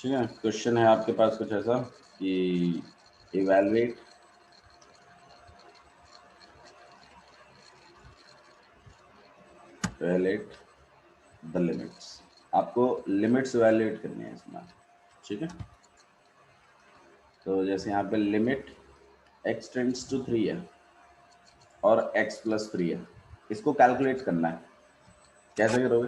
ठीक है। क्वेश्चन है आपके पास कुछ ऐसा कि इवैल्यूएट द लिमिट्स। आपको लिमिट्स इवैल्यूएट करनी है इसमें। ठीक है, तो जैसे यहाँ पे लिमिट x टेंड्स टू 3 है और x प्लस 3 है, इसको कैलकुलेट करना है। कैसे करोगे?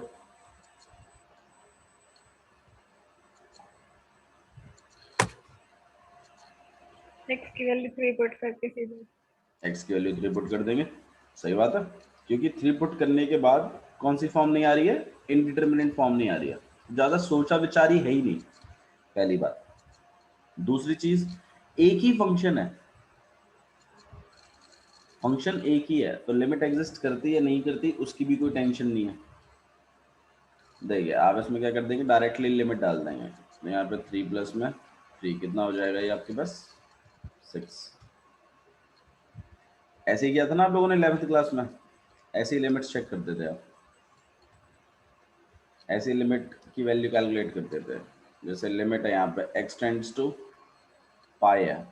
x की वैल्यू 3 पुट करके सीधे x की वैल्यू 3 पुट कर देंगे। सही बात है, क्योंकि 3 पुट करने के बाद कौन सी फॉर्म नहीं आ रही है? इनडिटरमिनेट फॉर्म नहीं आ रही है। ज़्यादा सोचा विचारी है ही नहीं, पहली बात। दूसरी चीज, एक ही फंक्शन है, फंक्शन एक ही है, तो लिमिट एग्जिस्ट करती है नहीं करती उसकी भी कोई टेंशन नहीं है। देखिए आप इसमें क्या कर देंगे, डायरेक्टली लिमिट डाल देंगे। तो यहाँ पे 3 प्लस में 3 कितना हो जाएगा ये आपके पास? 6। ऐसे ही किया था ना आप लोगों ने 11th क्लास में, ऐसे ही लिमिट्स चेक करते थे आप, ऐसे लिमिट की वैल्यू कैलकुलेट करते थे। जैसे लिमिट है यहाँ पे x टेंड्स टू पाई है,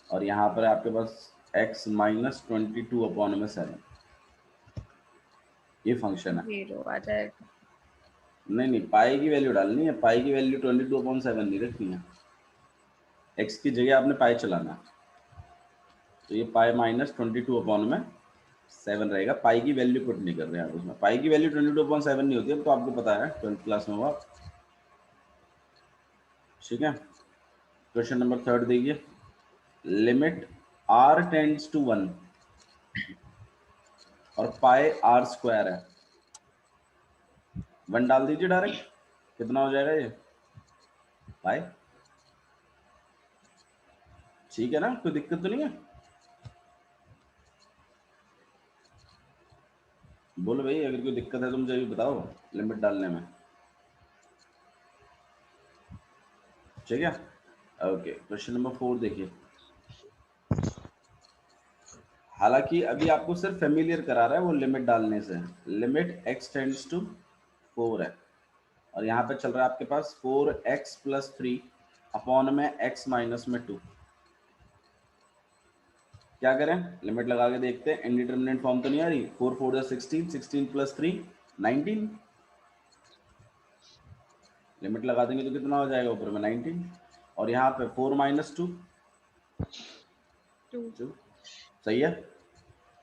और यहाँ पर आपके पास x माइनस 22/7, ये फंक्शन है। 0 आ जाएगा। नहीं, पाई की वैल्यू डालनी है, पाई की वैल्यू 22/7 नहीं रखनी है, x की जगह आपने पाई चलाना है। तो ये पाई माइनस 22/7 रहेगा। पाई की वैल्यू पुट नहीं कर रहे हैं आप उसमें, पाई की वैल्यू 22/7 नहीं होती, अब तो आपको पता है, 12th क्लास में हुआ। ठीक है, क्वेश्चन नंबर 3 देखिए, लिमिट r टेंड्स टू 1 और पाई r² है। 1 डाल दीजिए डायरेक्ट, कितना हो जाएगा ये? पाई। ठीक है ना, कोई दिक्कत तो नहीं है? बोलो भाई, अगर कोई दिक्कत है तो मुझे भी बताओ लिमिट डालने में। ठीक है, ओके। क्वेश्चन नंबर 4 देखिए, हालांकि अभी आपको सिर्फ फेमिलियर करा रहा है वो लिमिट डालने से। लिमिट x टेंड्स टू 4 है, और यहाँ पे चल रहा है आपके पास 4x प्लस 3 अपॉन में x माइनस में 2। क्या करें, लिमिट लगा के देखते हैं, इनडिटरमिनेट फॉर्म तो नहीं आ रही। 4 4 जा 16, 16 प्लस 3 19। लिमिट लगा देंगे तो कितना हो जाएगा ऊपर में 19, और यहाँ पे 4 माइनस 2 2। सही है,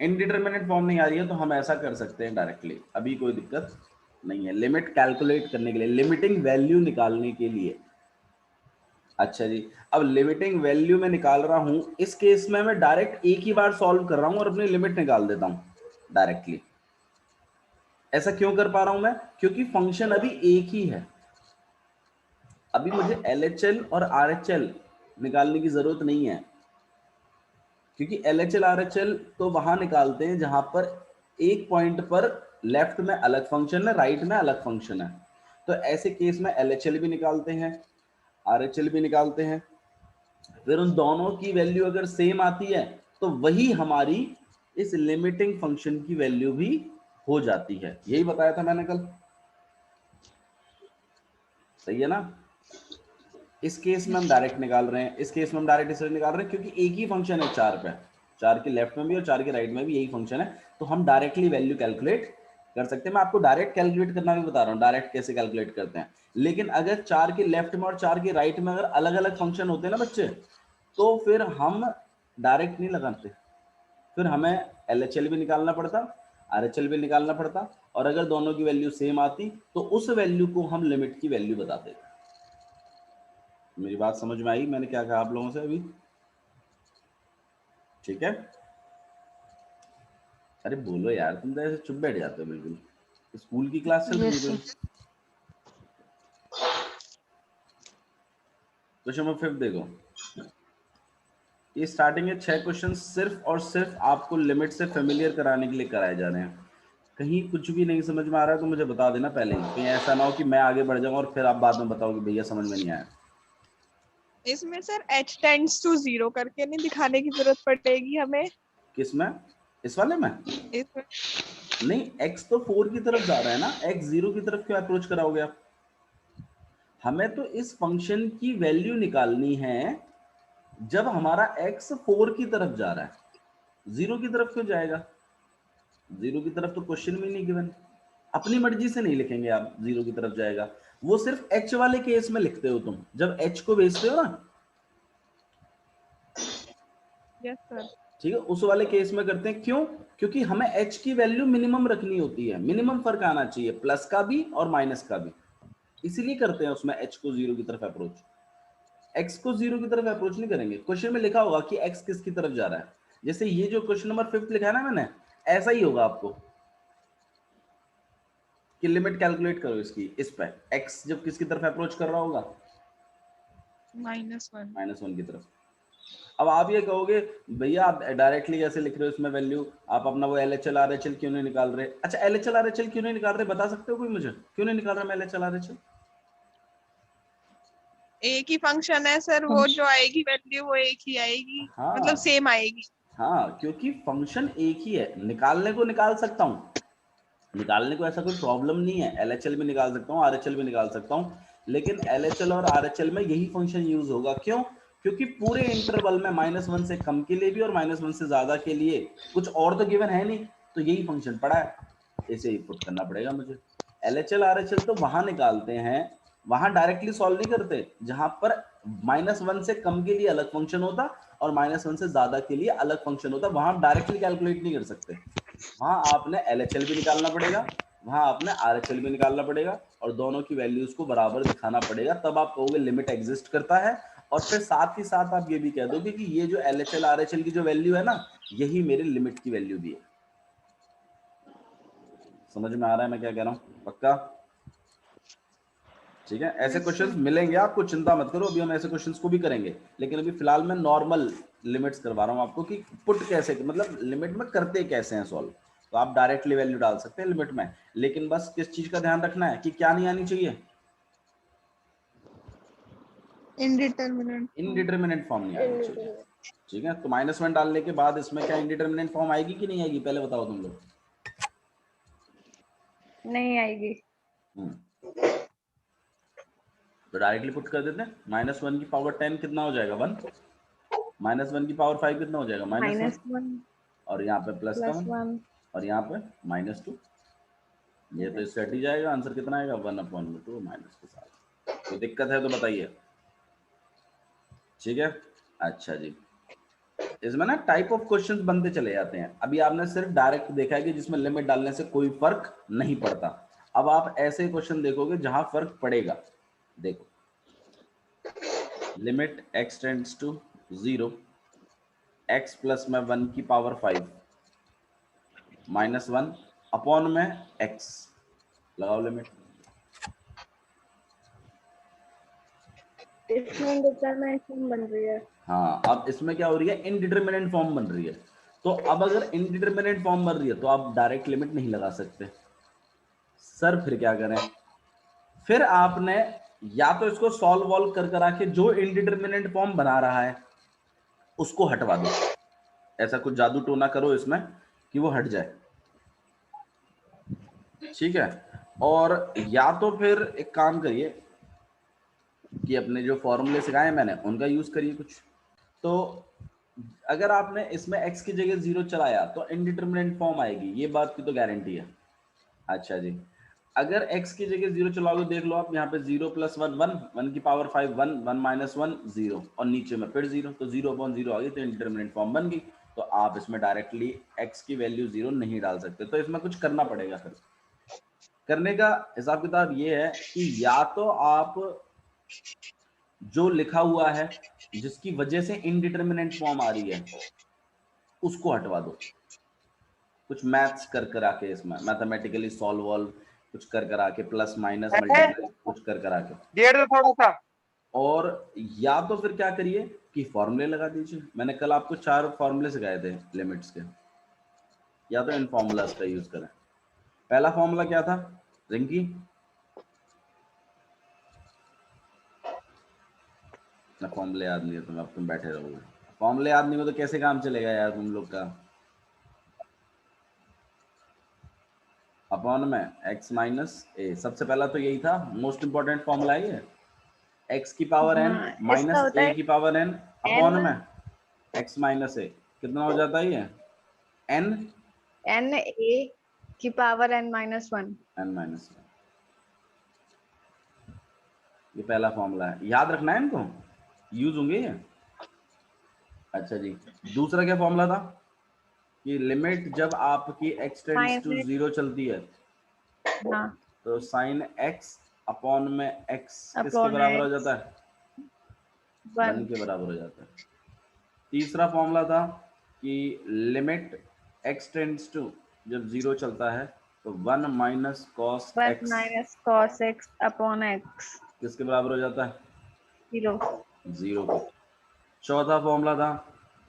इनडिटरमिनेट फॉर्म नहीं आ रही है तो हम ऐसा कर सकते हैं डायरेक्टली, अभी कोई दिक्कत नहीं है। लिमिट कैलकुलेट करने के लिए, लिमिटिंग वैल्यू निकालने के लिए। अच्छा जी, अब लिमिटिंग वैल्यू में निकाल रहा हूं, इस केस में मैं डायरेक्ट एक ही बार सॉल्व कर रहा हूं और अपनी लिमिट निकाल देता हूं डायरेक्टली। ऐसा क्यों कर पा रहा हूं मैं? क्योंकि फंक्शन अभी एक ही है, अभी मुझे LHL और RHL निकालने की जरूरत नहीं है, क्योंकि LHL RHL तो वहां निकालते हैं जहां पर एक पॉइंट पर लेफ्ट में अलग फंक्शन है, राइट में अलग फंक्शन है। तो ऐसे केस में LHL भी निकालते हैं, RHL भी निकालते हैं, फिर उन दोनों की वैल्यू अगर सेम आती है तो वही हमारी इस लिमिटिंग फंक्शन की वैल्यू भी हो जाती है। यही बताया था मैंने कल, सही है ना? इस केस में हम डायरेक्ट निकाल रहे हैं, इस केस में हम डायरेक्ट इसलिए निकाल रहे हैं क्योंकि एक ही फंक्शन है 4 पे, 4 के लेफ्ट में भी और 4 के राइट में भी यही फंक्शन है, तो हम डायरेक्टली वैल्यू कैलकुलेट कर सकते हैं। मैं आपको डायरेक्ट कैलकुलेट करना भी बता रहा हूँ, डायरेक्ट कैसे कैलकुलेट करते हैं। लेकिन अगर 4 के लेफ्ट में और 4 के राइट में अगर अलग अलग फंक्शन होते हैं ना बच्चे, तो फिर हम डायरेक्ट नहीं लगाते, फिर हमें LHL भी निकालना पड़ता, RHL भी निकालना पड़ता, और अगर दोनों की वैल्यू सेम आती तो उस वैल्यू को हम लिमिट की वैल्यू बता देते। मेरी बात समझ में आई मैंने क्या कहा आप लोगों से अभी? ठीक है, अरे बोलो यार, तुम तो ऐसे चुप बैठ जाते हो बिल्कुल, स्कूल की क्लास चल रही है कोई? क्वेश्चन नंबर 5 देखो, ये स्टार्टिंग के 6 क्वेश्चन सिर्फ और सिर्फ आपको लिमिट से फेमिलियर कराने के लिए कराए जा रहे हैं। कहीं कुछ भी नहीं समझ में आ रहा है तो मुझे बता देना पहले ही, कहीं ऐसा ना हो कि मैं आगे बढ़ जाऊं और फिर आप बाद में बताओ कि भैया समझ में नहीं आया। इसमें सर h टेंड्स टू 0 करके नहीं दिखाने की जरूरत पड़ेगी हमें? किस में? इस वाले में? इसमें नहीं, x तो 4 की तरफ जा रहा है ना, x 0 की तरफ क्यों अप्रोच कराओगे आप? हमें तो इस फंक्शन की वैल्यू निकालनी है जब हमारा x 4 की तरफ जा रहा है। 0 की तरफ क्यों जाएगा? 0 की तरफ तो क्वेश्चन में नहीं गिवन। अपनी मर्जी से नहीं लिखेंगे आप 0 की तरफ जाएगा, वो सिर्फ h वाले केस में लिखते हो तुम, जब h को भेजते हो ना, यस सर। ठीक है, उस वाले केस में करते हैं। क्यों? क्योंकि हमें h की वैल्यू मिनिमम रखनी होती है, मिनिमम फर्क आना चाहिए प्लस का भी और माइनस का भी, इसीलिए करते हैं उसमें h को 0 की तरफ अप्रोच। x को 0 की तरफ अप्रोच नहीं करेंगे। क्वेश्चन में लिखा होगा कि x किसकी तरफ जा रहा है, जैसे ये जो क्वेश्चन नंबर 5 लिखा है ना मैंने, ऐसा ही होगा आपको कि लिमिट कैलकुलेट करो इसकी, इस पे x जब किसकी तरफ अप्रोच कर रहा होगा, -1। -1 की तरफ। अब आप ये कहोगे भैया आप डायरेक्टली कैसे लिख रहे हो इसमें वैल्यू, आप अपना वो LHL RHL क्यों नहीं निकाल रहे? अच्छा, LHL RHL क्यों नहीं निकाल रहे बता सकते हो कोई मुझे, क्यों नहीं निकाल रहा मैं LHL RHL? एक ही फंक्शन है सर, वो जो आएगी वैल्यू वो एक ही आएगी, मतलब हाँ सेम आएगी। हाँ, क्योंकि फंक्शन एक ही है। निकालने को निकाल सकता हूँ, निकालने को ऐसा कोई प्रॉब्लम नहीं है, LHL भी निकाल सकता हूँ, RHL भी निकाल सकता हूँ, लेकिन LHL और RHL में यही फंक्शन यूज होगा। क्यों? क्योंकि पूरे इंटरवल में -1 से कम के लिए भी और -1 से ज्यादा के लिए कुछ और तो गिवन है नहीं, तो यही फंक्शन पड़ा है, इसे ही पुट करना पड़ेगा मुझे। LHL RHL तो वहां निकालते हैं, वहां डायरेक्टली सॉल्व नहीं करते जहां पर -1 से कम के लिए अलग फंक्शन होता और -1 से ज्यादा के लिए अलग फंक्शन होता, वहां डायरेक्टली कैलकुलेट नहीं कर सकते। वहां आपने LHL भी निकालना पड़ेगा, वहां आपने RHL भी निकालना पड़ेगा, और दोनों की वैल्यूज को बराबर दिखाना पड़ेगा, तब आप कहोगे लिमिट एग्जिस्ट करता है। और फिर साथ ही साथ आप ये भी कह दोगे कि ये जो LHL RHL की जो वैल्यू है ना, यही मेरे लिमिट की वैल्यू भी है। समझ में आ रहा है मैं क्या कह रहा हूँ? पक्का? ठीक है, ऐसे यस क्वेश्चंस सर। मिलेंगे आपको, चिंता मत करो, अभी हम ऐसे क्वेश्चंस को भी करेंगे, लेकिन अभी फिलहाल मैं नॉर्मल लिमिट्स करवा रहा हूँ आपको कि पुट कैसे, मतलब लिमिट में करते कैसे हैं सॉल्व। तो आप डायरेक्टली वैल्यू डाल सकते हैं लिमिट में, लेकिन बस किस चीज का ध्यान रखना है कि क्या नहीं आनी चाहिए, इनडिटरमिनेट फॉर्म। इनडिटर्मिनेट फॉर्म नहीं आनी चाहिए। ठीक है, तो -1 डालने के बाद इसमें क्या इनडिटर्मिनेट फॉर्म आएगी कि नहीं आएगी, पहले बताओ तुम लोग। नहीं आएगी। तो डायरेक्टली पुट कर देते हैं, -1 की पावर 10 कितना हो जाएगा 1, -1 की पावर 5 कितना हो जाएगा -1, -1 और यहाँ पे प्लस का 1, +1। और यहाँ पे -2। ये तो इससे हट ही जाएगा, आंसर कितना आएगा 1/2 माइनस के साथ। कोई दिक्कत है तो बताइए। ठीक है, अच्छा जी, इसमें ना टाइप ऑफ क्वेश्चंस बनते चले जाते हैं। अभी आपने सिर्फ डायरेक्ट देखा है कि जिसमें लिमिट डालने से कोई फर्क नहीं पड़ता, अब आप ऐसे क्वेश्चन देखोगे जहां फर्क पड़ेगा। देखो, limit x tends to 0, x plus में 1 की पावर 5 -1 अपॉन में x, लगाओ लिमिट। इसमें इंडिटरमिनेट बन रही है। हाँ, अब इसमें क्या हो रही है, इनडिटरमिनेट फॉर्म बन रही है। तो अब अगर इनडिटरमिनेट फॉर्म बन रही है तो आप डायरेक्ट लिमिट नहीं लगा सकते। सर फिर क्या करें? फिर आपने या तो इसको सॉल्व वॉल्व कर करा के जो इनडिटरमिनेट फॉर्म बना रहा है उसको हटवा दो, ऐसा कुछ जादू टोना करो इसमें कि वो हट जाए। ठीक है, और या तो फिर एक काम करिए कि अपने जो फॉर्मूले सिखाए मैंने उनका यूज करिए कुछ। तो अगर आपने इसमें x की जगह 0 चलाया तो इनडिटरमिनेट फॉर्म आएगी, ये बात की तो गारंटी है। अच्छा जी, अगर x की जगह 0 चलाओगे, देख लो आप यहाँ पे 0 + 1 1, 1 की पावर 5 1, 1 - 1 0, और नीचे में फिर 0, तो 0/0 आ गई, तो इनडिटरमिनेट फॉर्म बन गई। तो आप इसमें डायरेक्टली x की वैल्यू 0 नहीं डाल सकते, तो इसमें कुछ करना पड़ेगा। फिर करने का हिसाब किताब ये है कि या तो आप जो लिखा हुआ है जिसकी वजह से इनडिटरमिनेट फॉर्म आ रही है उसको हटवा दो, कुछ मैथ्स कर कर आके, इसमें मैथमेटिकली सॉल्व वॉल्व कुछ कर कर आके, प्लस माइनस मल्टीप्लाई कुछ कर कर आके, डेढ़ थोड़ा सा। और या तो फिर क्या करिए कि फॉर्मूले लगा दीजिए। मैंने कल आपको 4 फॉर्मूले सिखाए थे लिमिट्स के, या तो इन फॉर्मूलाज का यूज करें। पहला फॉर्मूला क्या था रिंकी? ना फॉर्मूले याद नहीं है तुम्हें, अब तुम बैठे रहोगे। फॉर्मूले याद नहीं हो तो कैसे काम चलेगा यार तुम लोग का। अपॉन में x - a, सबसे पहला तो यही था, मोस्ट इंपॉर्टेंट फॉर्मूला है ये। x की पावर n हाँ, इसका माइनस होता a है की पावर n अपॉन n में x माइनस a, कितना हो जाता है ये n n a की power n minus 1। n minus 1। ये पहला फॉर्मूला है, याद रखना है इनको, यूज होंगे ये। अच्छा जी, दूसरा क्या फॉर्मूला था कि लिमिट जब आपकी x टेंड्स टू Sin 0 चलती है हाँ तो साइन x अपॉन में x किसके अपॉन बराबर हो x जाता है, 1 1। के बराबर हो जाता है। तीसरा फॉर्मूला था कि लिमिट x टेंड्स टू जब 0 चलता है तो 1 minus cos 1 x minus cos x upon x किसके बराबर हो जाता है, 0। 0 के। चौथा फॉर्मूला था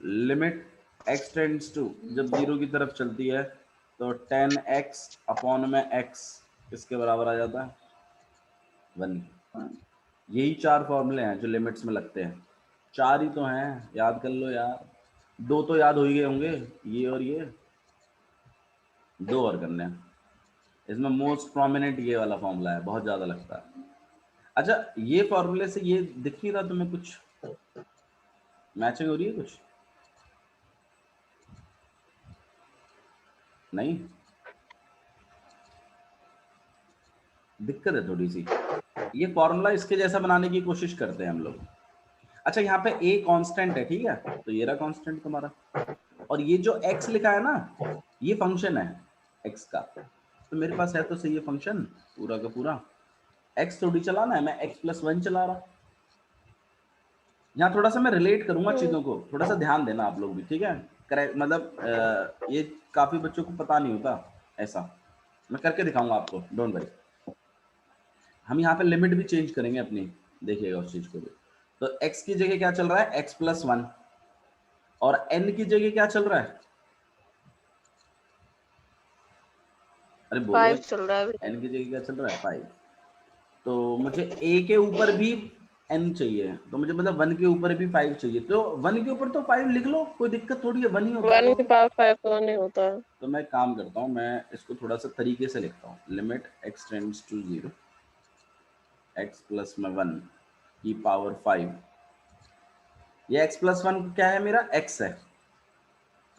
लिमिट x टेंड्स टू जब 0 की तरफ चलती है तो 10x अपॉन में x किसके बराबर आ जाता है, 1। यही 4 फॉर्मूले हैं जो लिमिट्स में लगते हैं, 4 ही तो हैं, याद कर लो यार। 2 तो याद हो ही गए होंगे, ये और ये, 2 और करने हैं। इसमें मोस्ट प्रोमिनेंट ये वाला फॉर्मूला है, बहुत ज्यादा लगता है। अच्छा, ये फॉर्मूले से ये दिख नहीं रहा तुम्हें, कुछ मैचिंग हो रही है कुछ, नहीं दिक्कत है थोड़ी सी। ये फॉर्मूला इसके जैसा बनाने की कोशिश करते हैं हम लोग। अच्छा, यहाँ पे a कांस्टेंट है, ठीक है, तो ये रहा कांस्टेंट तुम्हारा, और ये जो x लिखा है ना, ये फंक्शन है x का, तो मेरे पास है तो सही है फंक्शन पूरा का पूरा। x थोड़ी चलाना है, मैं x+1 चला रहा। यहाँ थोड़ा सा मैं रिलेट करूंगा चीजों को, थोड़ा सा ध्यान देना आप लोग भी, ठीक है। करेक्ट, मतलब ये काफी बच्चों को पता नहीं होता ऐसा, मैं करके दिखाऊंगा आपको, डोंट वरी। हम यहाँ पे लिमिट भी चेंज करेंगे अपनी, देखिएगा उस चीज को भी। तो x की जगह क्या चल रहा है, x+1, और n की जगह क्या चल रहा है, अरे बोलो, 5 चल रहा है अभी। n की जगह क्या चल रहा है, 5। तो मुझे a के ऊपर भी n चाहिए, तो मुझे मतलब 1 के ऊपर भी 5 चाहिए, तो 1 के ऊपर तो 5 लिख लो, कोई दिक्कत थोड़ी है, 1 ही होता है 1 वो। की पावर 5 तो नहीं होता है। तो मैं काम करता हूँ, मैं इसको थोड़ा सा तरीके से लिखता हूँ, limit x tends to 0 x+1 की पावर 5। ये x+1 क्या है, मेरा x है,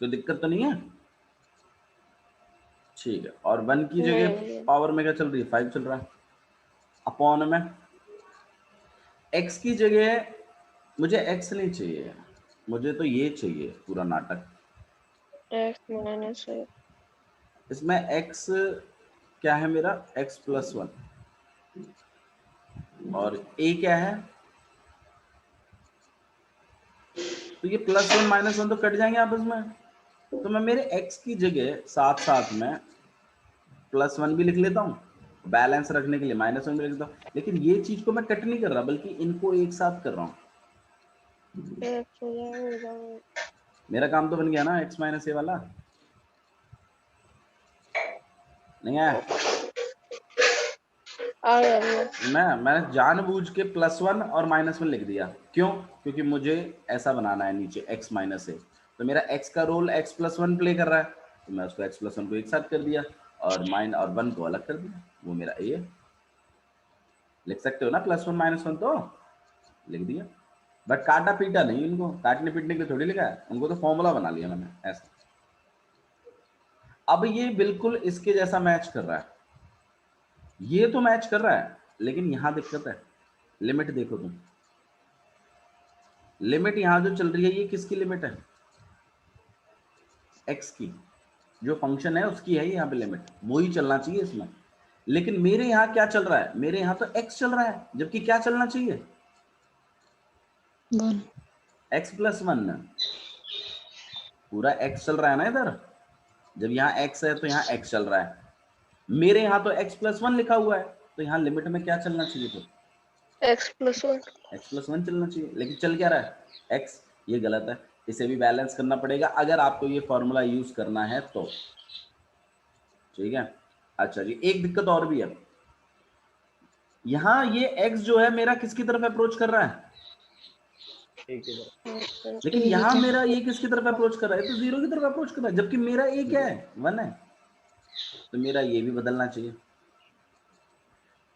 कोई दिक्कत तो नहीं है, ठीक है। और 1 की जगह नहीं, पावर में क्या चल रही है, 5 चल रहा है, अपॉन में x की जगह मुझे x नहीं चाहिए, मुझे तो ये चाहिए पूरा नाटक। x माइनस है। इसमें x क्या है मेरा, x+1, और a क्या है, तो ये +1 -1 तो कट जाएंगे आपस में, तो मैं मेरे x की जगह साथ साथ में +1 भी लिख लेता हूँ, बैलेंस रखने के लिए -1 भी लिख लेता हूँ, लेकिन ये चीज को मैं कट नहीं कर रहा, बल्कि इनको एक साथ कर रहा हूँ। x हो जाएगा। मेरा काम तो बन गया ना, x - a वाला, नहीं आया, आ गया अभी। मैंने जानबूझ के +1 और -1 लिख दिया, क्यों, क्योंकि मुझे ऐसा बनाना है नीचे x - a, तो मेरा x का रोल x+1 प्ले कर रहा है, तो मैं उसको x+1 को एक साथ कर दिया, और 1 को अलग कर दिया, वो मेरा a है। लिख सकते हो ना +1 -1, तो लिख दिया, बट काटा पीटा नहीं, इनको काटने पीटने के लिए थोड़ी लिखा है, उनको तो फॉर्मूला बना लिया मैंने ऐसा। अब ये बिल्कुल इसके जैसा मैच कर रहा है, ये तो मैच कर रहा है, लेकिन यहां दिक्कत है, लिमिट देखो तुम, लिमिट यहां जो चल रही है ये किसकी लिमिट है, x की, जो फंक्शन है उसकी है यहाँ पे लिमिट, वो ही चलना चाहिए इसमें। लेकिन मेरे यहाँ क्या चल रहा है, मेरे यहाँ तो x चल रहा है, जबकि क्या चलना चाहिए, x+1, पूरा x चल रहा है ना इधर, जब यहाँ x है तो यहाँ x चल रहा है, मेरे यहाँ तो x+1 लिखा हुआ है, तो यहाँ लिमिट में क्या चलना चाहिए, तो x+1 x+1 चलना चाहिए, लेकिन चल क्या रहा है, x, ये गलत है, इसे भी बैलेंस करना पड़ेगा अगर आपको ये फॉर्मूला यूज करना है तो, ठीक है। अच्छा जी, एक दिक्कत और भी है, यहाँ ये x जो है मेरा किसकी तरफ अप्रोच कर रहा है, लेकिन यहाँ मेरा ये किसकी तरफ अप्रोच कर रहा है, तो 0 की तरफ अप्रोच कर रहा है, जबकि मेरा ये क्या है, 1 है, तो मेरा ये भी बदलना चाहिए।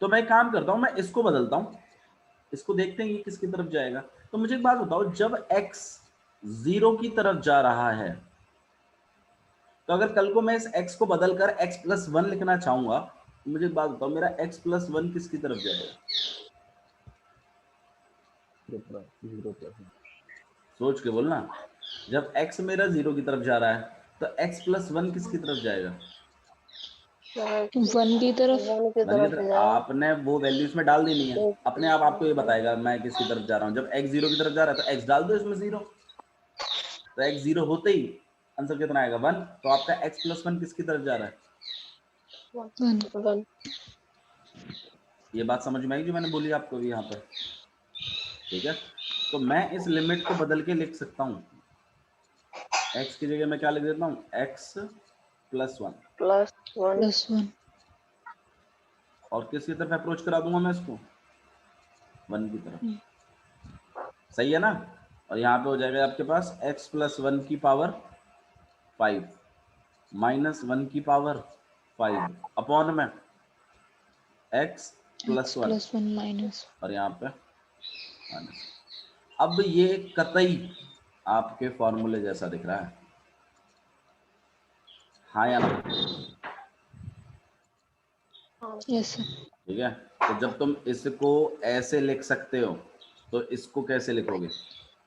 तो मैं काम करता हूं, मैं इसको बदलता हूं, इसको देखते हैं ये किसकी तरफ जाएगा। तो मुझे एक बात बताओ, जब x 0 की तरफ जा रहा है, तो अगर कल को मैं इस x को बदलकर x+1 लिखना चाहूंगा, तो मुझे एक बात बताओ, मेरा x+1 किसकी तरफ जाएगा? सोच के बोलना। जब x मेरा 0 की तरफ जा रहा है, तो x+1 किसकी तरफ जाएगा? 1 की तरफ। 1 की 1 की तरफ तरफ। जाएगा। आपने वो वैल्यू इसमें डाल देनी है, अपने आप आपको ये बताएगा मैं किसकी तरफ जा रहा हूँ। जब x 0 की तरफ जा रहा है तो x डाल दो इसमें 0, तो x 0 होते ही आंसर कितना आएगा? 1। तो आपका x+1 किसकी तरफ जा रहा है? 1। ये बात समझ में आई जो मैंने बोली आपको भी यहाँ पर? ठीक है, तो मैं इस लिमिट को बदल के लिख सकता हूँ। x की जगह मैं क्या लिख देता हूँ? x+1 +1 और किसकी तरफ अप्रोच करा दूंगा मैं इसको? 1 की तरफ। सही है ना? और यहाँ पे हो जाएगा आपके पास x+1 की पावर 5 -1 की पावर 5 अपॉन में x+1 माइनस। और यहाँ पे माइनस। अब ये कतई आपके फॉर्मूले जैसा दिख रहा है, हाँ या ना? Yes sir. ठीक है, तो जब तुम इसको ऐसे लिख सकते हो, तो इसको कैसे लिखोगे?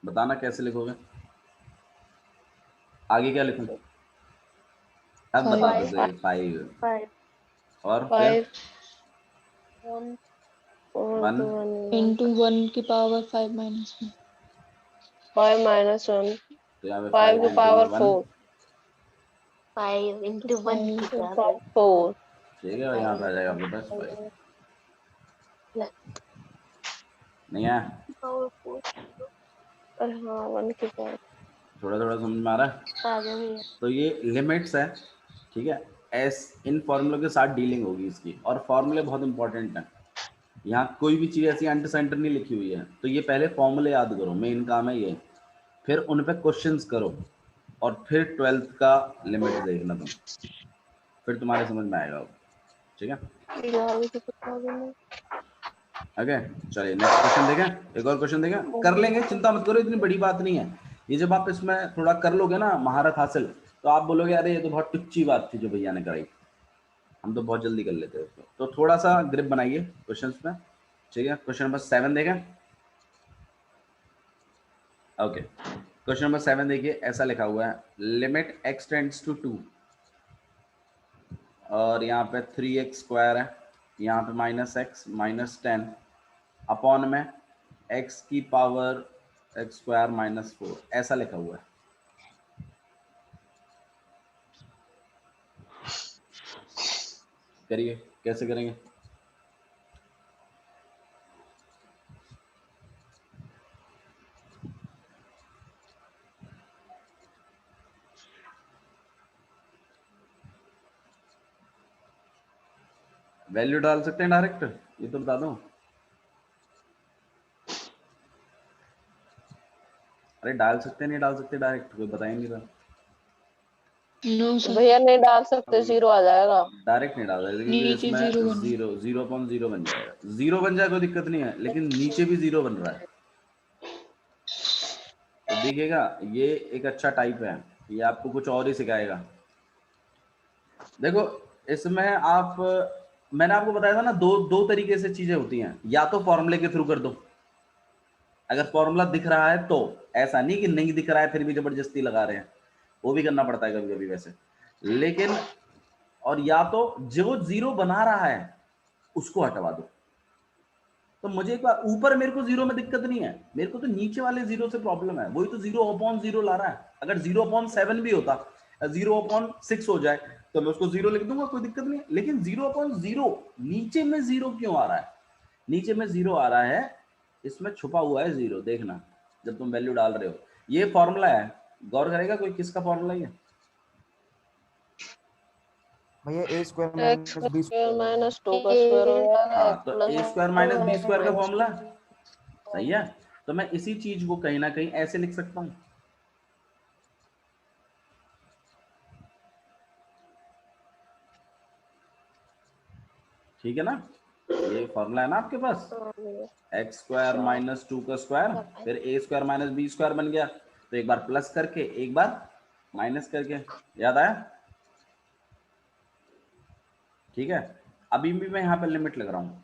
बताना कैसे लिखोगे? आगे क्या लिखूं? अब बता दो। 5 और फिर 1 इंटू 1 की पावर 5 -1। 5 -1। तो यहाँ पे 5 5 की इंटू में पावर 1। 4। 5 into 1 की पावर 4। ठीक है, और यहाँ पे आ जाएगा आपके पास 5। नहीं है? हाँ 1 की पावर। थोड़ा थोड़ा समझ में आ रहा है? तो ये लिमिट्स है, ठीक है। एस इन फॉर्मूलों के साथ डीलिंग होगी इसकी, और फॉर्मूले बहुत इंपॉर्टेंट हैं। यहाँ कोई भी चीज़ ऐसी एंटर सेंटर नहीं लिखी हुई है, तो ये पहले फॉर्मूले याद करो, मेन काम है ये। फिर उन पे क्वेश्चंस करो, और फिर 12th का लिमिट देखना तुम, फिर तुम्हारे समझ में आएगा वो। ठीक है, ओके। चलिए नेक्स्ट क्वेश्चन देखें, एक और क्वेश्चन देखें, कर लेंगे, चिंता मत करो, इतनी बड़ी बात नहीं है ये। जब आप इसमें थोड़ा कर लोगे ना महारत हासिल, तो आप बोलोगे अरे ये तो बहुत टुच्ची बात थी जो भैया ने कराई, हम तो बहुत जल्दी कर लेते हैं उसको। तो थोड़ा सा ग्रिप बनाइए क्वेश्चंस में। ठीक है, क्वेश्चन नंबर 7 देखें। ओके, क्वेश्चन नंबर 7 देखिए, ऐसा लिखा हुआ है, लिमिट x टेंड्स टू 2, और यहाँ पे 3x² है, यहाँ पे -x -10 अपॉन में x की पावर x² -4, ऐसा लिखा हुआ है। करिए, कैसे करेंगे? वैल्यू डाल सकते हैं डायरेक्ट, ये तो बता दो। अरे डाल सकते नहीं डाल सकते डायरेक्ट, कोई बता ही नहीं रहा। नो सर भैया नहीं डाल सकते, 0 आ जाएगा। डायरेक्ट नहीं डाल सकते क्योंकि नीचे इसमें 0 बन 0 बन जाएगा। 0 बन जाए कोई दिक्कत नहीं है, लेकिन नीचे भी 0 बन रहा है तो देखिएगा, ये एक अच्छा टाइप है, ये आपको कुछ और ही सिखाएगा। देखो इसमें आप, मैंने आपको बताया था ना, दो तरीके से चीजें होती हैं, या तो फॉर्मूले के थ्रू कर दो, अगर फॉर्मूला दिख रहा है तो, ऐसा नहीं कि नहीं दिख रहा है फिर भी जबरदस्ती लगा रहे हैं, वो भी करना पड़ता है कभी कभी वैसे। लेकिन और या तो जो 0 बना रहा है उसको हटवा दो। तो मुझे एक बार, ऊपर मेरे को 0 में दिक्कत नहीं है, मेरे को तो नीचे वाले 0 से प्रॉब्लम है, वही तो 0/0 ला रहा है। अगर 0/7 भी होता, 0/6 हो जाए, तो मैं उसको 0 लिख दूंगा, कोई दिक्कत नहीं है। लेकिन 0/0 नीचे में 0 क्यों आ रहा है? नीचे में 0 आ रहा है, इसमें छुपा हुआ है 0, देखना जब तुम वैल्यू डाल रहे हो। ये फॉर्मूला है, गौर करेगा कोई, किसका फॉर्मूला है? भैया a² - b² -2 का स्क्वायर हो जाएगा। हाँ, तो a² - b² का फॉर्मूला सही है। तो मैं इसी चीज को कहीं ना कहीं ऐसे लिख सकता हूं, ठीक है ना? ये फॉर्मूला है ना आपके पास, एक्स स्क्वायर माइनस 2 का स्क्वायर, फिर ए स्क्वायर माइनस बी स्क्वायर बन गया। तो एक बार प्लस करके एक बार माइनस करके, याद आया? ठीक है, अभी भी मैं यहाँ पे लिमिट लग रहा हूँ।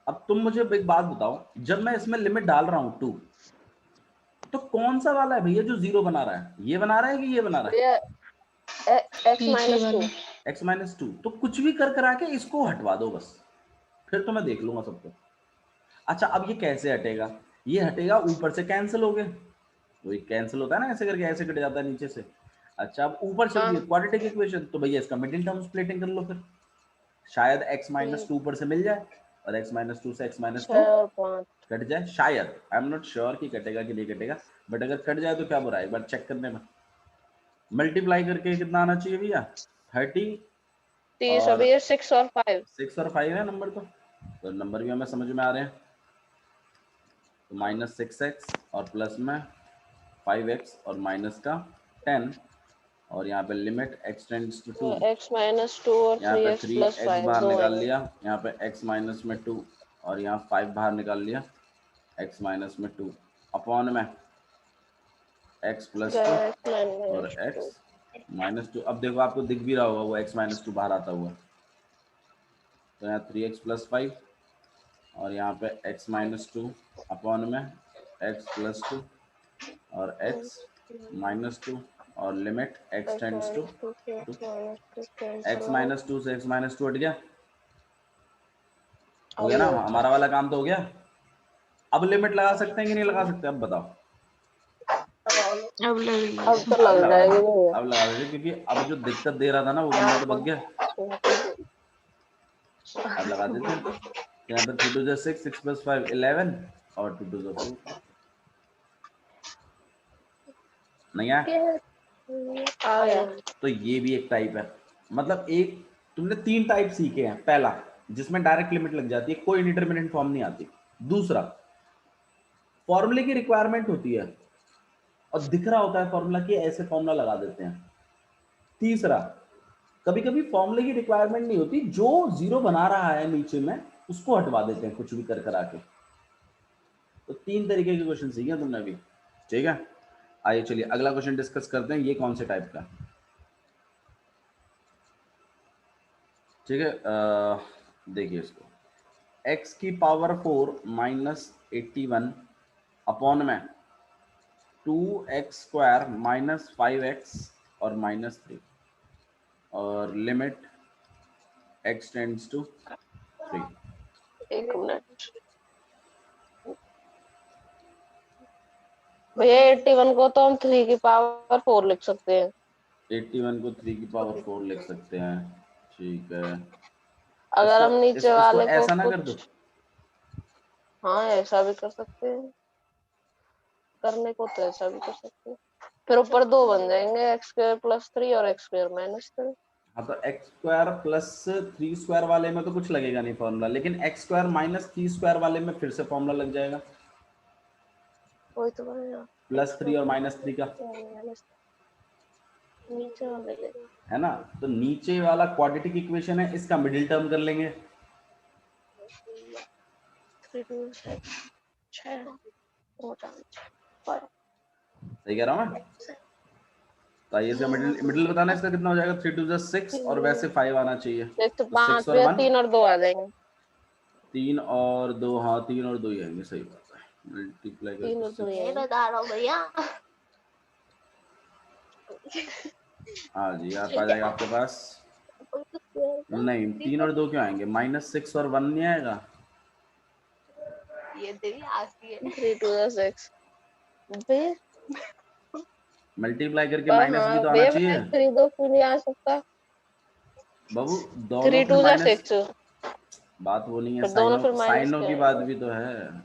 अब तुम मुझे एक बात बताओ, जब मैं इसमें लिमिट डाल रहा हूँ 2, तो कौन सा वाला है भैया जो 0 बना रहा है? ये बना रहा है कि ये बना रहा है? x नीचे minus 2 वाला x माइनस 2। तो कुछ भी कर करा के इसको हटवा दो बस, फिर तो मैं देख लूंगा सबको। अच्छा, अब ये कैसे हटेगा? ये हटेगा ऊपर से कैंसिल हो गए, वही कैंसिल होता है ना, ऐसे करके ऐसे कट जाता है नीचे से। अच्छा, अब ऊपर चल रही है क्वाड्रेटिक इक्वेशन, तो भैया इसका मिडिल टर्म स्प्लिटिंग कर लो फिर, शायद x माइनस 2 ऊपर से मिल जाए और x माइनस 2 से x माइनस 2 और 5 कट जाए, शायद। आई एम नॉट श्योर कि कटेगा कि नहीं कटेगा, बट अगर कट जाए तो क्या बुरा है, एक बार चेक करने में। मल्टीप्लाई करके कितना आना चाहिए भैया? 30 30 और अभी ये 6 और 5 6 और 5 है नंबर, तो नंबर भी हमें समझ में आ रहे हैं। तो माइनस 6x और प्लस में 5x और माइनस का 10, और यहाँ पे limit x tends to 2, x minus 2 और यहाँ पे 3x plus 3x 5 बाहर दो निकाल आएंगे। लिया, यहाँ पे x माइनस में 2 और यहाँ 5 बाहर निकाल लिया, x माइनस में 2 अपॉन में x प्लस 2 और x माइनस 2। अब देखो आपको दिख भी रहा होगा वो x माइनस 2 बाहर आता हुआ, तो यहाँ 3x प्लस 5 और यहाँ पे x माइनस 2 अपॉन में x प्लस 2 और x माइनस 2 और limit x tends to 2। x minus 2 से x माइनस 2 हट गया, हो गया ना हमारा वाला काम, तो हो गया। अब लिमिट लगा सकते हैं कि नहीं लगा सकते, अब बताओ। अब लग अब तो अब लग लगा जाएगी दीजिए, भैया। अब लगा दीजिए, क्योंकि अब जो दिक्कत दे रहा था ना वो बंदा तो बच गया। अब लगा देते हैं, तो यहाँ पे 3 2 6, 6 प्लस 5 11 और 2 2 4। नहीं आया? आ गया। तो ये भी एक टाइप है, मतलब एक तुमने 3 टाइप सीखे हैं। पहला, जिसमें डायरेक्ट लिमिट लग जाती है, कोई इंडिटरमिनेट फॉर्म नहीं आती। दूसरा, फॉर्मूले की रिक्वायरमेंट होती है और दिख रहा होता है फॉर्मूला कि ऐसे फॉर्मूला लगा देते हैं। तीसरा, कभी कभी फॉर्मूले की रिक्वायरमेंट नहीं होती, जो 0 बना रहा है नीचे में उसको हटवा देते हैं कुछ भी कर करा के। तो 3 तरीके के क्वेश्चन सीखे तुमने अभी, ठीक है। आइए चलिए अगला क्वेश्चन डिस्कस करते हैं, ये कौन से टाइप का, ठीक है। देखिए इसको, x की पावर 4 माइनस 81 अपॉन में 2x स्क्वायर माइनस 5x और माइनस 3 और लिमिट x टेंड्स टू 3। एक मिनट भैया, 81 को तो हम 3 की पावर 4 लिख सकते हैं। 81 को 3 की पावर 4 लिख सकते हैं, ठीक है। अगर हम नीचे इसको वाले को ऐसा ना कर दो, कुछ, हाँ ऐसा भी कर सकते हैं, करने को तो ऐसा भी कर सकते हैं। फिर ऊपर 2 बन जाएंगे, x स्क्वायर प्लस 3 और x स्क्वायर माइनस 3। हाँ तो x स्क्वायर प्लस 3 स्क्वायर वाले में तो कुछ लगेगा नहीं फॉर्मूला, लेकिन x स्क्वायर माइनस 3 स्क्वायर वाले में फिर से फॉर्मूला लग जाएगा, वही तो बनेगा, प्लस 3 और माइनस 3 का, नीचे वाले है ना। तो नीचे वाला क्वाड्रेटिक इक्वेशन है, इसका मिडिल टर्म कर लेंगे। 3 2 6 सही कह रहा हूँ मैं? तो आइए इसका मिडिल बताना, इसका कितना हो जाएगा? 3 2 6 और वैसे 5 आना चाहिए, तो 6 5 और या 1 3 और 2 आ जाएंगे। 3 और 2, हाँ 3 और 2 ही आएंगे, सही बात है। मल्टीप्लाई 3 और 2 करके बता रहा हूँ भैया। हाँ जी, आप आ जाएगा आपके पास। नहीं 3 और 2 क्यों आएंगे? माइनस 6 और 1 नहीं आएगा? ये तेरी आती है। 3 2 6 भैया, मल्टीप्लाई करके माइनस भी तो आना भैया चाहिए 3 2 क्यों नहीं आ सकता? बाबू, दोनों 3 फिर 2 माइनस, 6 बात वो नहीं है, फिर दोनों फिर माइनस साइनों के की बात भी तो है।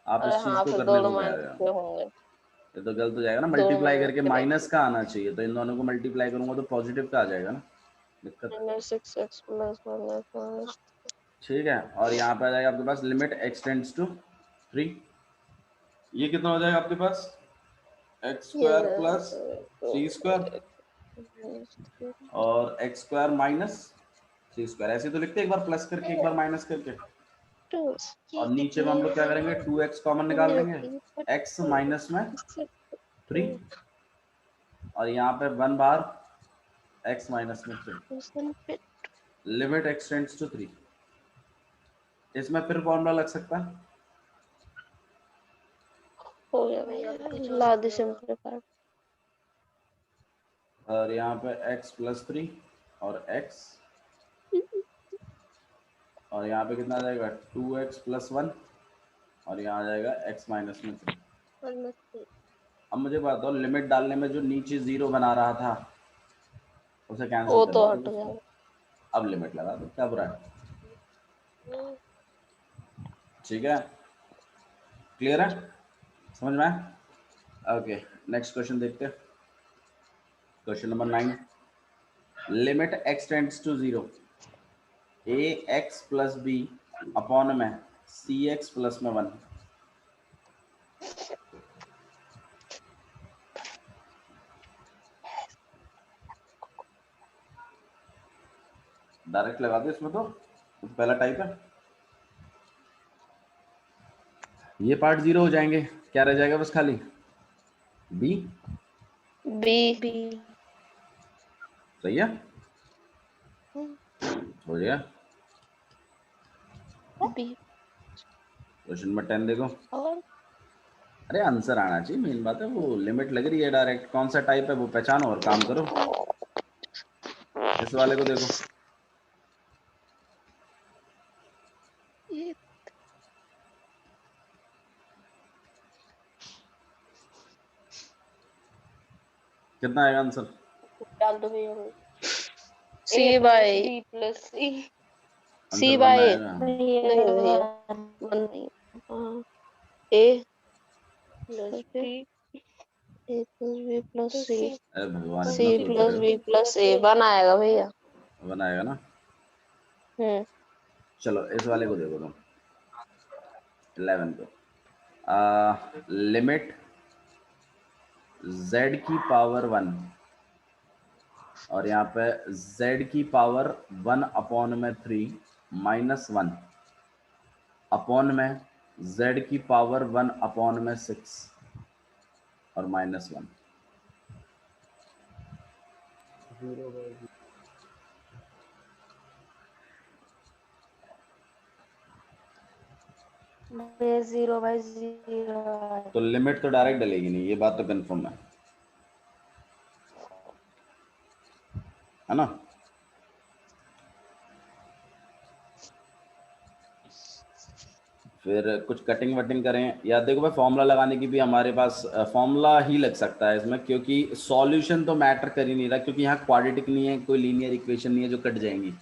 आप इस चीज हाँ, को फिर करने दोनों को कह माइनस रहे हो, के होंगे। ये तो गलत हो जाएगा ना। दोनों मल्टीप्लाई माइनस करके के माइनस का आना चाहिए, तो इन दोनों को मल्टीप्लाई करूंगा तो पॉजिटिव का आ जाएगा ना, दिक्कत। Minus 6x plus minus. ठीक है, और यहाँ पे आ जाएगा आपके पास लिमिट x टेंड्स टू 3। ये कितना हो जाएगा आपके पास? x स्क्वायर प्लस 3 स्क्वायर और x स्क्वायर माइनस सी स्क्वायर ऐसे तो लिखते हैं, एक बार प्लस करके एक बार माइनस करके, 2 और नीचे में हम लोग क्या करेंगे 2x कॉमन निकाल लेंगे, x माइनस में 3 और यहाँ पे 1 बार x माइनस में 3 लिमिट x टेंड्स टू 3। इसमें फिर फॉर्मूला लग सकता है, हो गया भैया, ला दे सिंपलीफाई। और यहाँ पे x प्लस 3 और x, और यहाँ पे कितना आ जाएगा 2x प्लस 1 और यहाँ आ जाएगा x माइनस में 3। अब मुझे बताओ लिमिट डालने में जो नीचे 0 बना रहा था उसे कैंसिल वो कर तो दो, हट गया। अब लिमिट लगा दो, क्या बुरा है। ठीक है, क्लियर है, समझ में आया? ओके नेक्स्ट क्वेश्चन देखते हैं, question number 9, limit x tends to 0 ax plus b upon में cx प्लस में 1। डायरेक्ट लगा दो इसमें, तो पहला टाइप है, ये पार्ट 0 हो जाएंगे, क्या रह जाएगा बस खाली b। सही है, हो गया। क्वेश्चन नंबर 10 देखो, अरे आंसर आना चाहिए, मेन बात है, वो लिमिट लग रही है डायरेक्ट, कौन सा टाइप है वो पहचानो और काम करो। इस वाले को देखो, कितना आएगा आंसर? डाल दो भैया, c by b plus c, c answer 1 by आएगा। नहीं भैया, 1 नहीं, a plus b, a plus b plus c, अरे भगवान, c इतना सोच प्लस रहे b प्लस a बनाएगा भैया। हो, 1 आएगा ना। चलो इस वाले को देखो तुम, 11 को, लिमिट z की पावर 1 और यहाँ पे z की पावर 1 अपॉन में 3 माइनस 1 अपॉन में z की पावर 1 अपॉन में 6 और माइनस 1। ये 0/0 तो लिमिट तो डायरेक्ट डलेगी नहीं, ये बात तो कंफर्म है ना। फिर कुछ कटिंग वटिंग करें, या देखो भाई फॉर्मूला लगाने की भी हमारे पास फॉर्मूला ही लग सकता है इसमें, क्योंकि सॉल्यूशन तो मैटर कर ही नहीं रहा, क्योंकि यहाँ क्वाड्रेटिक नहीं है, कोई लीनियर इक्वेशन नहीं है जो कट जाएंगी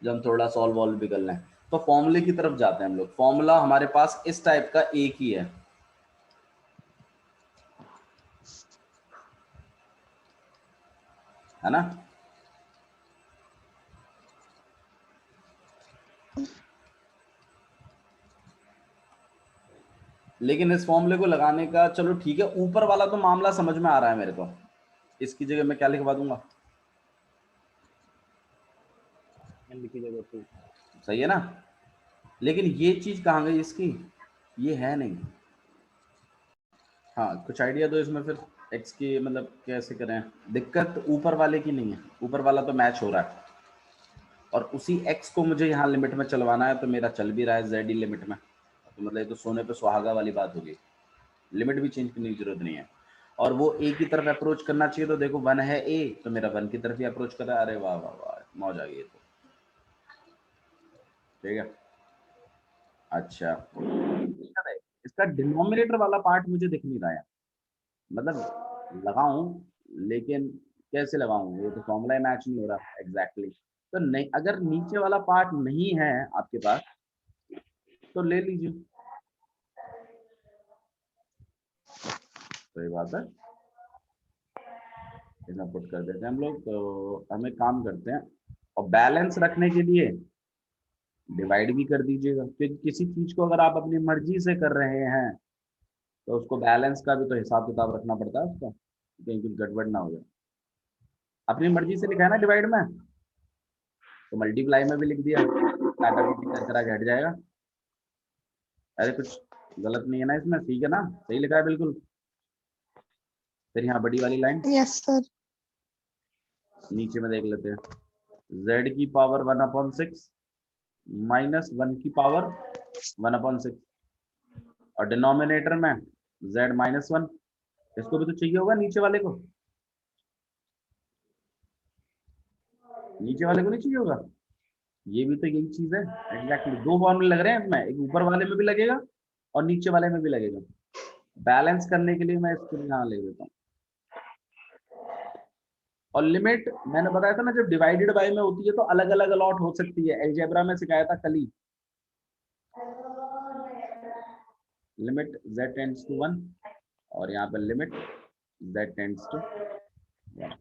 जब हम थोड़ा सॉल्व वॉल्व भी कर लें। तो फॉर्मूले की तरफ जाते हैं हम लोग, फॉर्मूला हमारे पास इस टाइप का एक ही है ना। लेकिन इस फॉर्मूले को लगाने का, चलो ठीक है, ऊपर वाला तो मामला समझ में आ रहा है मेरे को, इसकी जगह मैं क्या लिखवा दूंगा, सही है ना। लेकिन ये चीज कहाँ गई इसकी, ये है नहीं। हाँ कुछ आइडिया दो इसमें फिर, x की मतलब कैसे करें। दिक्कत ऊपर वाले की नहीं है, ऊपर वाला तो मैच हो रहा है, और उसी x को मुझे यहाँ लिमिट में चलवाना है, तो मेरा चल भी रहा है z ही लिमिट में, तो मतलब ये तो सोने पे सुहागा वाली बात होगी, लिमिट भी चेंज करने की जरूरत नहीं है। और वो a की तरफ अप्रोच करना चाहिए, तो देखो 1 है a, तो मेरा 1 की तरफ ही अप्रोच कर रहा है। अरे वाह वाह वाह, मौज आ गई तो, ठीक है। अच्छा इसका डिनोमिनेटर वाला पार्ट मुझे दिख नहीं रहा है, मतलब लगाऊं लेकिन कैसे लगाऊं, ये तो फॉर्मूला मैच नहीं हो रहा एग्जैक्टली। तो नहीं, अगर नीचे वाला पार्ट नहीं है आपके पास तो ले लीजिए, सही बात है, इसमें पुट कर देते हैं हम लोग। तो हमें काम करते हैं, और बैलेंस रखने के लिए डिवाइड भी कर दीजिएगा, क्योंकि किसी चीज को अगर आप अपनी मर्जी से कर रहे हैं तो उसको बैलेंस का भी तो हिसाब किताब रखना पड़ता है उसका, कहीं कुछ गड़बड़ ना हो जाए। अपनी मर्जी से लिखा है ना डिवाइड में, तो मल्टीप्लाई में भी लिख दिया, काटा पीटी कर करा के हट जाएगा। अरे कुछ गलत नहीं है ना इसमें, ठीक है ना, सही लिखा है बिल्कुल। फिर यहाँ बड़ी वाली लाइन यस सर। नीचे में देख लेते हैं, z की पावर 1/6 माइनस 1 की पावर 1/6 और डिनोमिनेटर में z -1। इसको भी तो चाहिए होगा नीचे वाले को, नीचे वाले को नहीं चाहिए होगा, ये भी तो यही चीज है एग्जैक्टली। दो फॉर्मूले लग रहे हैं इसमें, एक ऊपर वाले में भी लगेगा और नीचे वाले में भी लगेगा। बैलेंस करने के लिए मैं इसको यहाँ ले देता हूँ। और लिमिट मैंने बताया था ना, जब डिवाइडेड बाय में होती है तो अलग अलग अलॉट हो सकती है, अलजेब्रा में सिखाया था कल ही। लिमिट z टेंड्स टू 1 और यहाँ पर लिमिट z टेंड्स टू 1,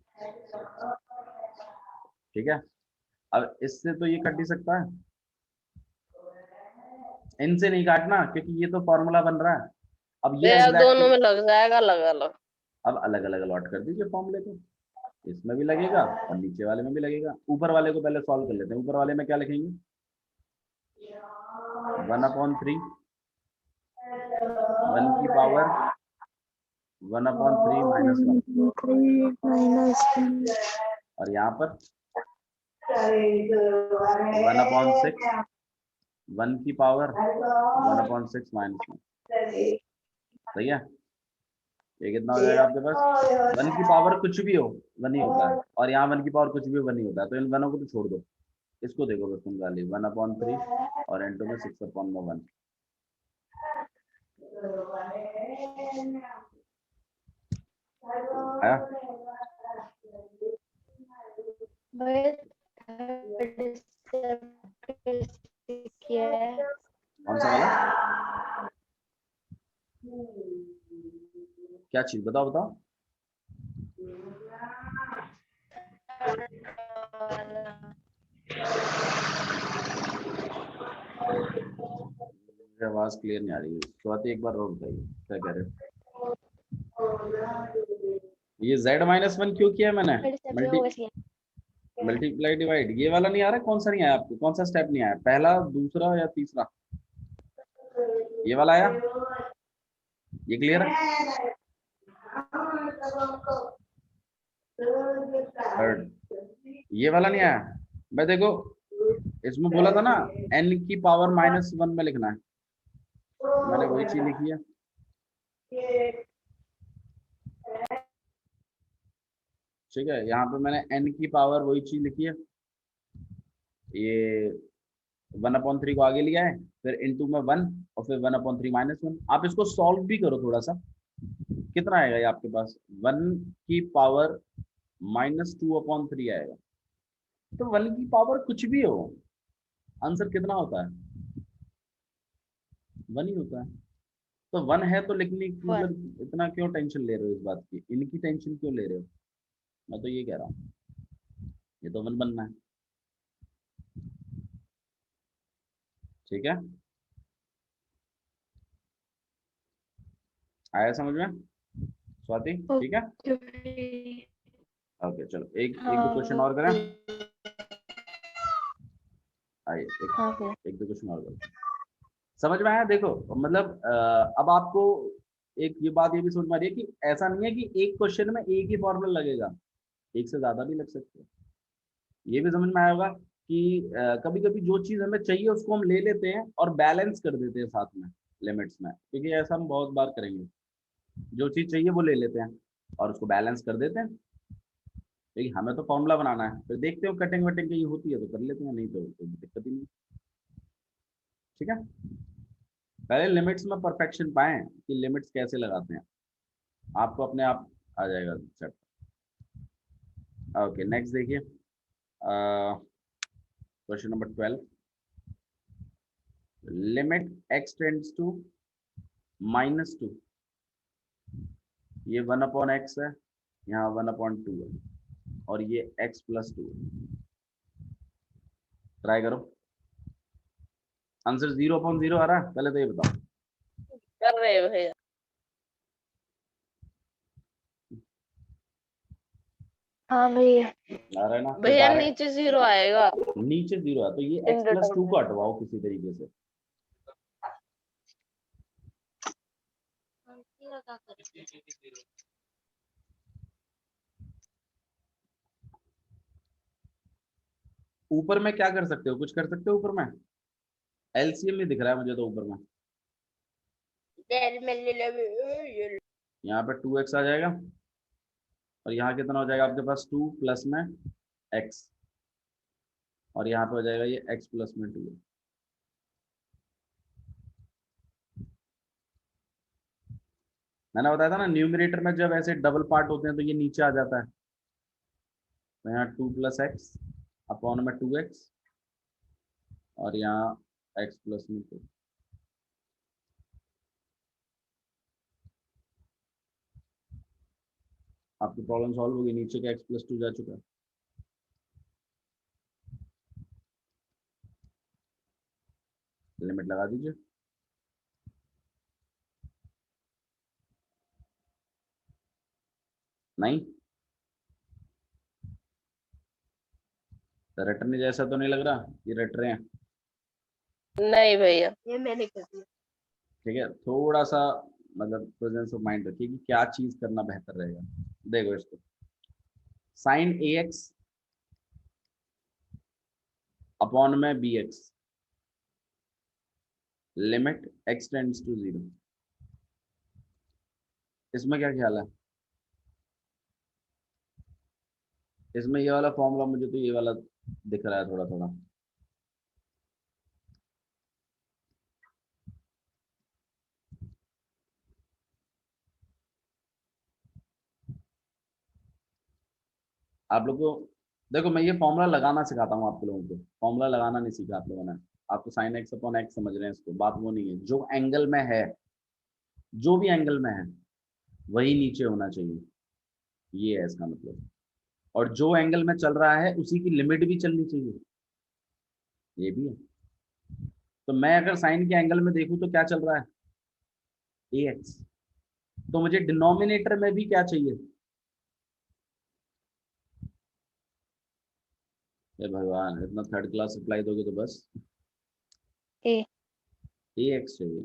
ठीक है। अब इससे तो ये कट ही सकता है, इनसे नहीं काटना क्योंकि ये तो फॉर्मूला बन रहा है। अब ये दोनों में लग जाएगा अलग अलग। अब अलग अलग अलॉट कर दीजिए फॉर्मूले को, इसमें भी लगेगा और नीचे वाले में भी लगेगा। ऊपर वाले को पहले सॉल्व कर लेते हैं। ऊपर वाले में क्या लिखेंगे, 1/3 1 की पावर 1/3 -1 और यहाँ पर 1/6 1 की पावर 1/6 -1। सही है। ये कितना हो जाएगा आपके पास, 1 की पावर कुछ भी हो 1 ही होता है और यहाँ 1 की पावर कुछ भी हो 1 ही होता है, तो इन वनों को तो छोड़ दो। इसको देखो बस तुम गाली 1/3 और इनटू में 6/1। आया? कौन सा वाला, क्या चीज बताओ बताओ। आवाज क्लियर नहीं आ रही है, स्वाति एक बार और बताइए क्या कह रहे हो। ये z-1 क्यों किया है मैंने, मल्टीप्लाई डिवाइड, ये वाला नहीं आ रहा, कौन सा नहीं आया आपको, कौन सा स्टेप नहीं आया, पहला दूसरा या तीसरा, ये वाला आया, ये क्लियर है। थर्ड ये वाला नहीं आया, मैं देखो इसमें बोला था ना n की पावर -1 में लिखना है, मैंने वही चीज लिखी है। ठीक है, यहाँ पे मैंने n की पावर वही चीज लिखी है, ये 1/3 को आगे लिया है, फिर इनटू में 1 और फिर 1/3 -1। आप इसको सॉल्व भी करो थोड़ा सा, कितना आएगा ये आपके पास, 1 की पावर -2/3 आएगा। तो 1 की पावर कुछ भी हो, आंसर कितना होता है, 1 ही होता है। तो 1 है तो लिखने की मतलब इतना क्यों टेंशन ले रहे हो इस बात की, इनकी टेंशन क्यों ले रहे हो, मैं तो ये कह रहा हूँ ये तो 1 बनना है। ठीक है, आया समझ में स्वाति, ठीक है। ओके चलो एक दो क्वेश्चन और करें, आइए एक दो क्वेश्चन और करें। समझ में आया, देखो मतलब अब आपको एक ये बात ये भी समझ में आ रही है कि ऐसा नहीं है कि एक क्वेश्चन में एक ही फॉर्मूला लगेगा, एक से ज्यादा भी लग सकते हैं। ये भी समझ में आया होगा कि कभी कभी जो चीज हमें चाहिए उसको हम ले लेते हैं और बैलेंस कर देते हैं साथ में लिमिट्स में, क्योंकि ऐसा हम बहुत बार करेंगे, जो चीज चाहिए वो ले लेते हैं और उसको बैलेंस कर देते हैं। लेकिन हमें तो फॉर्मूला बनाना है, फिर देखते हो कटिंग वटिंग कहीं होती है तो कर लेते हैं, नहीं तो कोई दिक्कत ही नहीं। ठीक है, पहले लिमिट्स में परफेक्शन पाएं कि लिमिट्स कैसे लगाते हैं, आपको अपने आप आ जाएगा सेट। ओके नेक्स्ट देखिए, question number 12, limit x tends to -2, ये 1/x है, यहाँ 1/2 है और ये x + 2 है। ट्राई करो, आंसर 0/0 आ रहा है, पहले तो ये बताओ। कर रहे हैं भैया, हाँ भैया। आ रहा है ना? तो भैया direct नीचे 0 आएगा। नीचे 0 है तो ये x प्लस 2 को हटवाओ किसी तरीके से। ऊपर में क्या कर सकते हो, कुछ कर सकते हो ऊपर में? एलसीएम में दिख रहा है मुझे तो ऊपर में। यहाँ पे 2x आ जाएगा और यहाँ कितना हो जाएगा आपके पास 2 प्लस में x और यहाँ पे हो जाएगा ये x प्लस में 2। मैंने बताया था ना न्यूमरेटर में जब ऐसे डबल पार्ट होते हैं तो ये नीचे आ जाता है। तो यहाँ 2 प्लस एक्स अपॉन में 2x और यहाँ x प्लस में 2। आपकी प्रॉब्लम सॉल्व होगी, नीचे का x प्लस 2 जा चुका है। लिमिट लगा दीजिए। नहीं रटने जैसा तो नहीं लग रहा, ये रट रहे हैं। नहीं भैया ये मैंने कर दिया। ठीक है, थोड़ा सा मतलब प्रेजेंस ऑफ माइंड रखिए कि क्या चीज करना बेहतर रहेगा। देखो इसको, साइन ए एक्स अपॉन में B x, limit x tends to 0। इसमें क्या ख्याल है? इसमें ये वाला फॉर्मूला मुझे तो ये वाला दिख रहा है थोड़ा थोड़ा। आप लोग को देखो, मैं ये फॉर्मूला लगाना सिखाता हूँ आप लोगों को, फॉर्मूला लगाना नहीं सीखा आप लोगों ने। आप तो साइन एक्स अपॉन एक्स समझ रहे हैं इसको, बात वो नहीं है। जो एंगल में है, जो भी एंगल में है वही नीचे होना चाहिए, ये है इसका मतलब। और जो एंगल में चल रहा है उसी की लिमिट भी चलनी चाहिए, ये भी है। तो मैं अगर साइन के एंगल में देखूं तो क्या चल रहा है? ए एक्स। तो मुझे डिनोमिनेटर में भी क्या चाहिए? हे भगवान, इतना थर्ड क्लास रिप्लाई दोगे तो बस। ए एक्स चाहिए,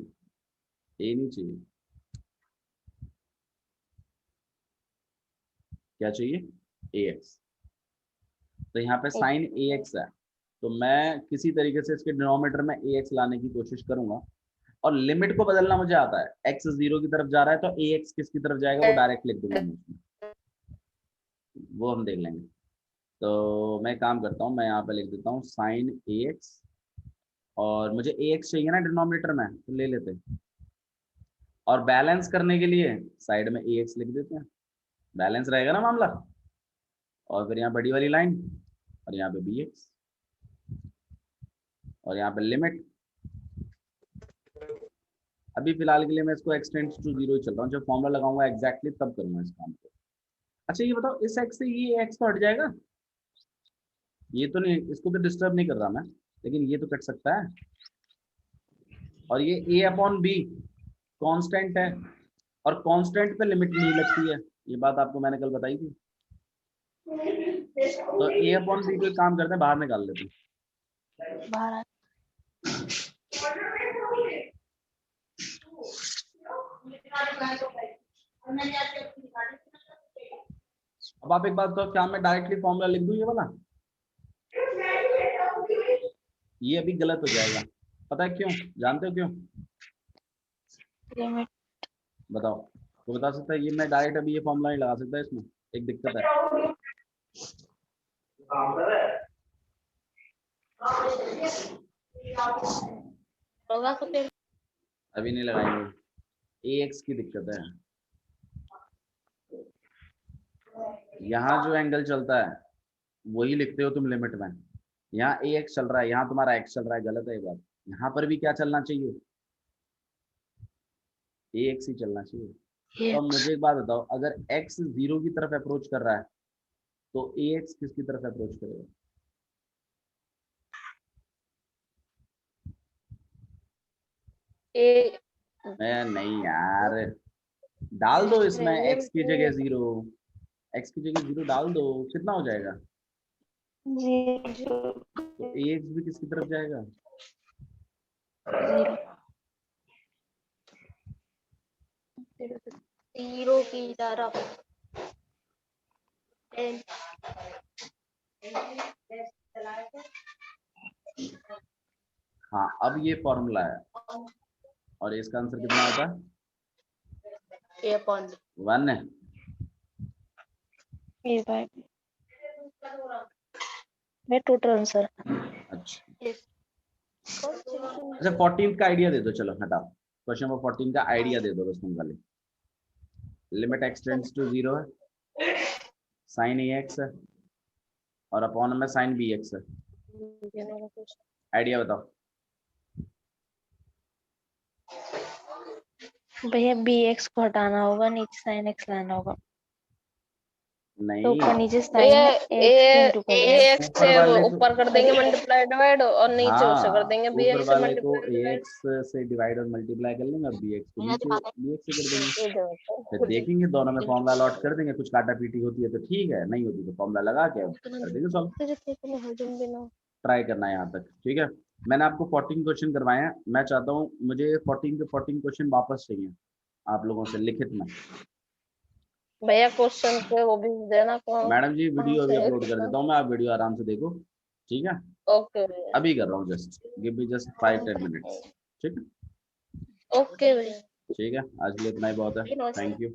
ए नहीं चाहिए। क्या चाहिए? ए एक्स। तो यहाँ पे साइन ए एक्स है, तो मैं किसी तरीके से इसके डिनोमिनेटर में ए एक्स लाने की कोशिश करूंगा। और लिमिट को बदलना मुझे आता है, एक्स 0 की तरफ जा रहा है तो ए एक्स किसकी तरफ जाएगा वो डायरेक्ट लिख दूंगा मैं उसमें, वो हम देख लेंगे। तो मैं काम करता हूँ, मैं यहाँ पे लिख देता हूँ साइन ए एक्स, और मुझे ए एक्स चाहिए ना डिनोमिनेटर में, तो ले लेते हैं। और बैलेंस करने के लिए साइड में ए एक्स लिख देते हैं, बैलेंस रहेगा ना मामला। और फिर यहाँ बड़ी वाली लाइन और यहाँ पे बी एक्स और यहाँ पे लिमिट। अभी फिलहाल के लिए मैं इसको x टेंड्स टू 0 ही चल रहा हूँ, जब फॉर्मूला लगाऊंगा एग्जैक्टली तब करूंगा इस काम को। अच्छा ये बताओ, इस x से ये x तो हट जाएगा? ये तो नहीं, इसको तो डिस्टर्ब नहीं कर रहा मैं, लेकिन ये तो कट सकता है। और ये a अपॉन बी कांस्टेंट है, और कांस्टेंट पे लिमिट नहीं लगती है, ये बात आपको मैंने कल बताई थी। तो a अपॉन बी को एक काम करते हैं, बाहर निकाल लेते हैं। बाहर अब आप एक बात बताओ, क्या मैं डायरेक्टली फॉर्मूला लिख दूं ये वाला? ये अभी गलत हो जाएगा, पता है क्यों? जानते हो क्यों? लिमिट। बताओ, तो बता सकता है? ये मैं डायरेक्ट अभी ये फॉर्मूला नहीं लगा सकता, इसमें एक दिक्कत है। अभी नहीं लगाएंगे, ए एक्स की दिक्कत है। यहाँ जो एंगल चलता है वही लिखते हो तुम लिमिट में। यहाँ ए एक्स चल रहा है, यहाँ तुम्हारा एक्स चल रहा है, गलत है ये बात। यहाँ पर भी क्या चलना चाहिए? ए एक्स ही चलना चाहिए। तो अब मुझे एक बात बताओ, अगर x 0 की तरफ अप्रोच कर रहा है तो ए एक्स किसकी तरफ अप्रोच करेगा? मैं नहीं यार, डाल दो इसमें x की जगह 0। x की जगह 0 डाल दो, कितना हो जाएगा? जीरो तो ax भी किसकी तरफ जाएगा? जीरो की तरफ। हाँ, अब ये फॉर्मूला है और इसका आंसर कितना होता है? ए अपॉन 1 है। ए बाय मैं टोटल आंसर। अच्छा अच्छा, 14 का आइडिया दे दो, चलो हटाओ, क्वेश्चन नंबर 14 का आइडिया दे दो बस तुम खाली। लिमिट x टेंड्स टू 0 है, साइन ax है और अपॉन में साइन bx है। आइडिया बताओ। भैया बी एक्स को हटाना होगा, नीचे साइन एक्स लाना होगा, तो नहीं, ऊपर नीचे साइन भैया है, एक्स इंटू कर देंगे। एक्स ऊपर से वाले को, ऊपर कर देंगे मल्टीप्लाई डिवाइड, और नीचे उससे कर हाँ, देंगे बी ऊपर एक्स से वाले को मल्टीप्लाई डिवाइड। ax से डिवाइड और मल्टीप्लाई कर लेंगे और bx को नीचे bx से कर देंगे। फिर देखेंगे दोनों में फॉर्मूला लॉट कर देंगे, कुछ काटा पीटी होती है तो ठीक है, नहीं होती तो फॉर्मूला लगा के कर देंगे सॉल्व। ट्राई करना है यहाँ तक, ठीक है। मैंने आपको 14 क्वेश्चन करवाए हैं, मैं चाहता हूँ मुझे 14 के 14 क्वेश्चन वापस चाहिए आप लोगों से लिखित में। भैया क्वेश्चन के वो भी देना कौन? मैडम जी वीडियो अभी अपलोड कर देता हूँ मैं, आप वीडियो आराम से देखो, ठीक है। ओके भैया, अभी कर रहा हूँ, just give me just 5-10 minutes, ठीक है। ओके भैया। ठीक है, आज के लिए इतना ही बहुत है, थैंक यू।